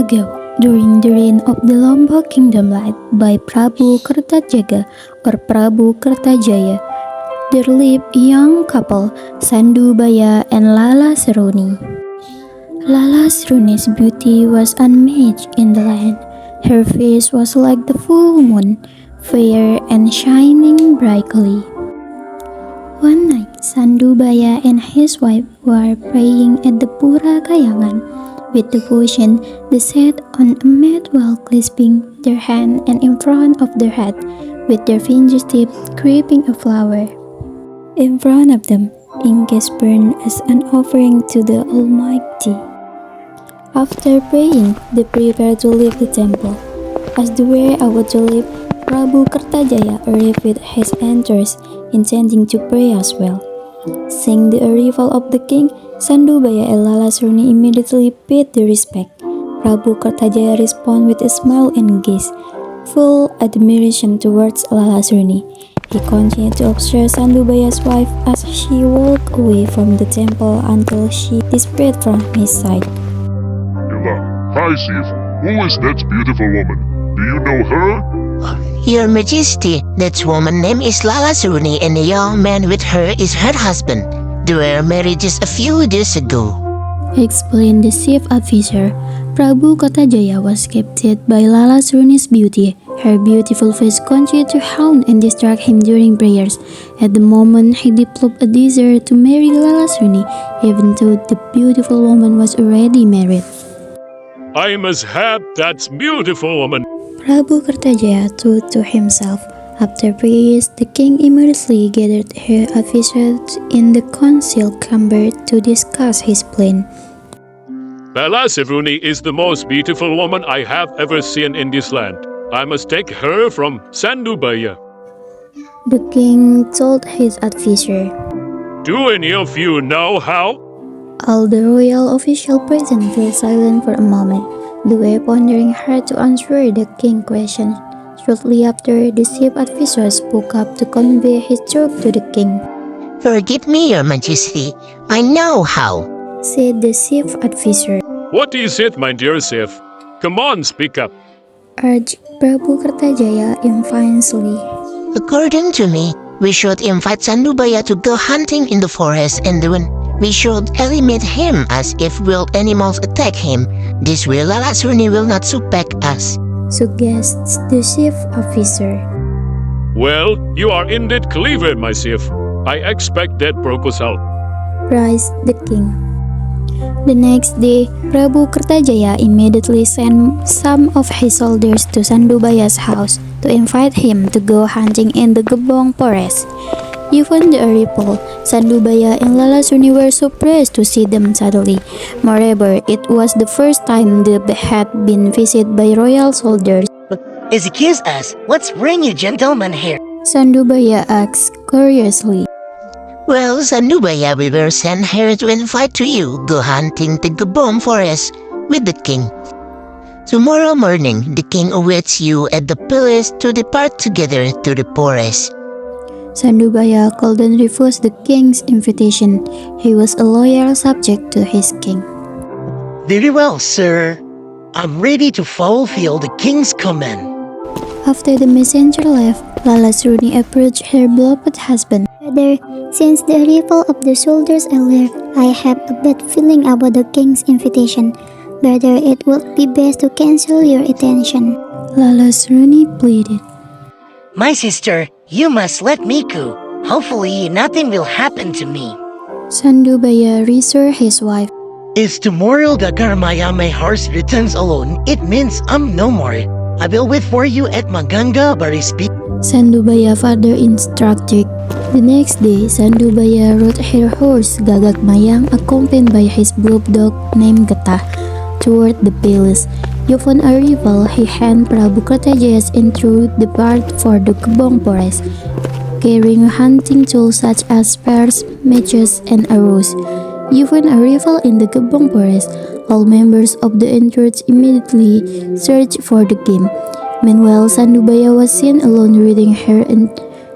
ago, during the reign of the Lombok Kingdom led by Prabu Kertajaga or Prabu Kertajaya, there lived a young couple, Sandubaya and Lala Seruni. Lala Seruni's beauty was unmatched in the land. Her face was like the full moon, fair and shining brightly. One night, Sandubaya and his wife were praying at the Pura Kayangan. With devotion, they sat on a mat while clasping their hand and in front of their head, with their fingers tips gripping a flower. In front of them, incense burned as an offering to the Almighty. After praying, they prepared to leave the temple. As they were about to leave, Prabu Kertajaya arrived with his entourage, intending to pray as well. Seeing the arrival of the king, Sandubaya and Lala Seruni immediately paid their respect. Prabu Kertajaya responded with a smile and gaze, full admiration towards Lala Seruni. He continued to observe Sandubaya's wife as she walked away from the temple until she disappeared from his sight. Hi, Chief. Who is that beautiful woman? Do you know her? Your Majesty, that woman name is Lala Seruni and the young man with her is her husband. They were married just a few days ago. Explained the chief officer. Prabu Kertajaya was captured by Lala Seruni's beauty. Her beautiful face continued to haunt and distract him during prayers. At the moment, he developed a desire to marry Lala Seruni, even though the beautiful woman was already married. I must have that beautiful woman. Prabu Kertajaya thought to himself. After prayers, the king immediately gathered her officers in the council chamber to discuss his plan. Lala Seruni is the most beautiful woman I have ever seen in this land. I must take her from Sandubaya. The king told his advisor. Do any of you know how? All the royal officials present fell silent for a moment. They were pondering how to answer the king's question. Shortly after, the chief advisor spoke up to convey his joke to the king. Forgive me, Your Majesty. I know how, said the chief advisor. What is it, my dear Chief? Come on, speak up. Urged Prabu Kertajaya impatiently. According to me, we should invite Sandubaya to go hunting in the forest and then we should eliminate him as if wild animals attack him. This way Lala Seruni will not suspect us, suggests the chief officer. Well, you are indeed clever, my chief. I expect that proposal. Praised the king. The next day, Prabu Kertajaya immediately sent some of his soldiers to Sandubaya's house to invite him to go hunting in the Gebong forest. Even the arrival, Sandubaya and Lala Seruni were surprised to see them suddenly. Moreover, it was the first time they had been visited by royal soldiers. Excuse us, what's bringing you gentlemen here? Sandubaya asked curiously. Well, Sandubaya, we were sent here to invite to you go hunting the Gebong forest with the king. Tomorrow morning, the king awaits you at the palace to depart together to the forest. Sandubaya couldn't refuse the king's invitation. He was a loyal subject to his king. Very well, sir. I'm ready to fulfill the king's command. After the messenger left, Lala Seruni approached her beloved husband. Father, since the arrival of the soldiers earlier, I have a bad feeling about the king's invitation. Whether it would be best to cancel your attention. Lala Seruni pleaded. My sister, you must let me go. Hopefully, nothing will happen to me. Sandubaya reassured his wife. If tomorrow the Garamayame horse returns alone, it means I'm no more. I will wait for you at Maganga Barispi. Sandubaya further instructed. The next day, Sandubaya rode her horse Gagak Mayang accompanied by his beloved dog named Gata toward the palace. Upon arrival, he handed Prabu Kertajaya's intro depart for the Gebong forest, carrying hunting tools such as spears, matches, and arrows. Upon arrival in the Gebong forest, all members of the entourage immediately searched for the game. Meanwhile, Sandubaya was seen alone reading her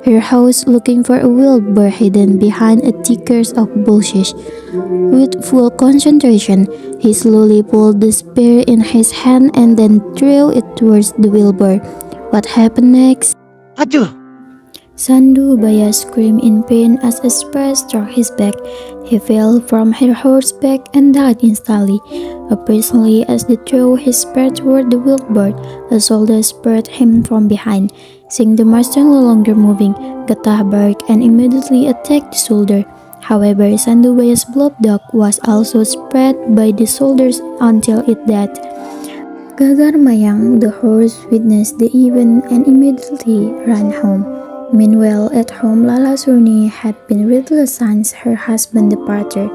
her house looking for a wilbur hidden behind a thickness of bushes. With full concentration, he slowly pulled the spear in his hand and then threw it towards the wilbur. What happened next? Aduh! Sandubaya screamed in pain as a spear struck his back. He fell from her horseback and died instantly. Apparently, as he threw his spear toward the wilbur, a soldier spurred him from behind. Seeing the Mustang no longer moving, Gatah barked and immediately attacked the soldier. However, Sandubaya's blood dog was also spread by the soldiers until it died. Gagar Mayang, the horse, witnessed the event and immediately ran home. Meanwhile, at home, Lala Seruni had been readily since her husband's departure.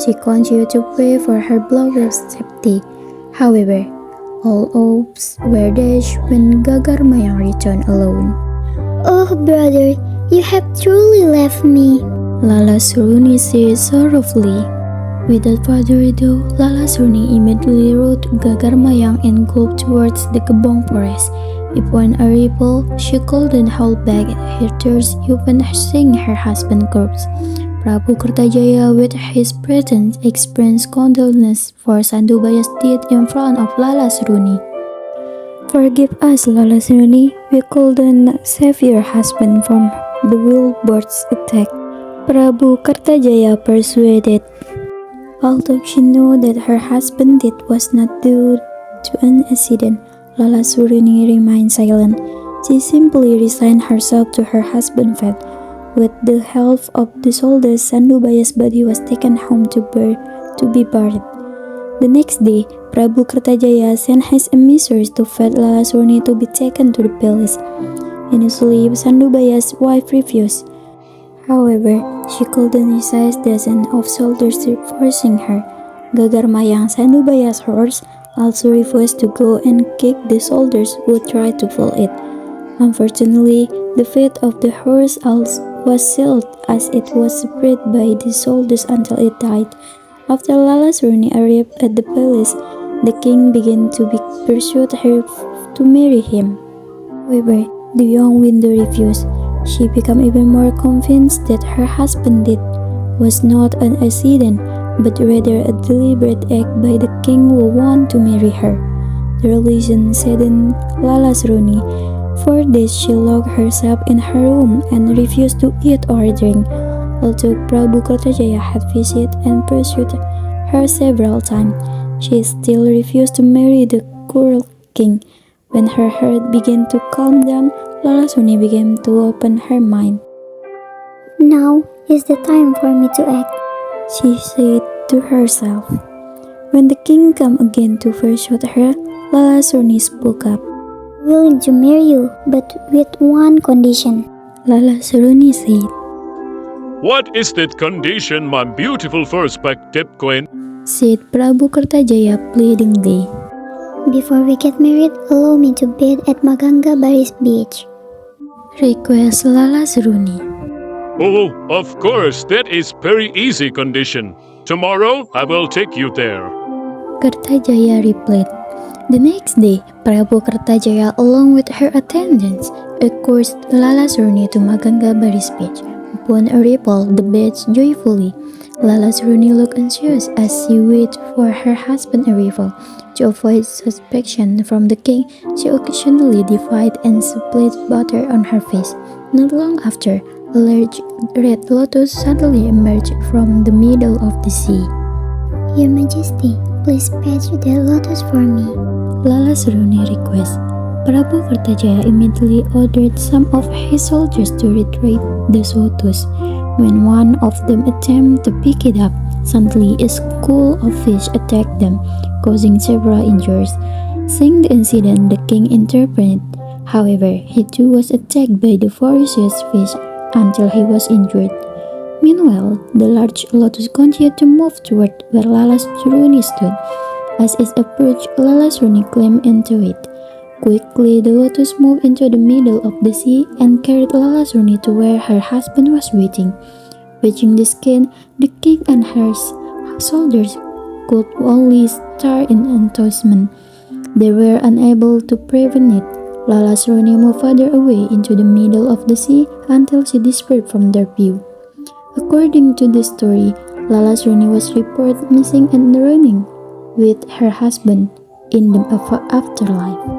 She continued to pray for her beloved's safety. However, all hopes were dashed when Gagar Mayang returned alone. Oh, brother, you have truly left me. Lala Seruni said sorrowfully. Without further ado, Lala Seruni immediately rode Gagar Mayang and galloped towards the Kebong forest. Upon arrival, she couldn't hold back her tears even seeing her husband's corpse. Prabu Kertajaya, with his presence, expressed condolence for Sandubaya's death in front of Lala Seruni. Forgive us, Lala Seruni. We couldn't save your husband from the wilbur's attack. Prabu Kertajaya persuaded. Although she knew that her husband's death was not due to an accident, Lala Seruni remained silent. She simply resigned herself to her husband's fate. With the help of the soldiers, Sandubaya's body was taken home to be buried. The next day, Prabu Kertajaya sent his emissaries to fetch Lala Seruni to be taken to the palace. Initially, Sandubaya's wife refused. However, she couldn't resist dozens of soldiers forcing her. Gagar Mayang, Sandubaya's horse, also refused to go and kick the soldiers who tried to pull it. Unfortunately, the fate of the horse was sealed as it was spread by the soldiers until it died. After Lala Seruni arrived at the palace, the king began to persuade her to marry him. However, the young widow refused. She became even more convinced that her husband's death was not an accident, but rather a deliberate act by the king who wanted to marry her. The religion saddened Lala Seruni. For days she locked herself in her room and refused to eat or drink. Although Prabu Kertajaya had visited and pursued her several times, she still refused to marry the cruel king. When her heart began to calm down, Lala Seruni began to open her mind. Now is the time for me to act, She said to herself. When the king came again to pursue her, Lala Seruni spoke up. willing to marry you, but with one condition. Lala Seruni said. What is that condition, my beautiful perspective queen? Said Prabu Kertajaya pleadingly. Before we get married, allow me to bathe at Maganga Baris beach. Request Lala Seruni. Oh, of course, that is very easy condition. Tomorrow I will take you there. Kertajaya replied. The next day, Prabu Kertajaya along with her attendants escorted Lala Seruni to Maganga Baris beach. Upon arrival, the beach joyfully. Lala Seruni looked anxious as she waited for her husband's arrival. To avoid suspicion from the king, she occasionally divided and split butter on her face. Not long after, a large red lotus suddenly emerged from the middle of the sea. Your Majesty, please fetch the lotus for me. Lala Seruni requested. Prabu Kertajaya immediately ordered some of his soldiers to retrieve the lotus. When one of them attempted to pick it up, suddenly a school of fish attacked them, causing several injuries. Seeing the incident, the king intervened. However, he too was attacked by the ferocious fish until he was injured. Meanwhile, the large lotus continued to move toward where Lala Seruni stood. As it approached, Lala Seruni climbed into it. Quickly, the lotus moved into the middle of the sea and carried Lala Seruni to where her husband was waiting. Reaching the skin, the king and her soldiers could only stare in astonishment. They were unable to prevent it. Lala Seruni moved farther away into the middle of the sea until she disappeared from their view. According to this story, Lala Seruni was reported missing and drowning with her husband in the afterlife.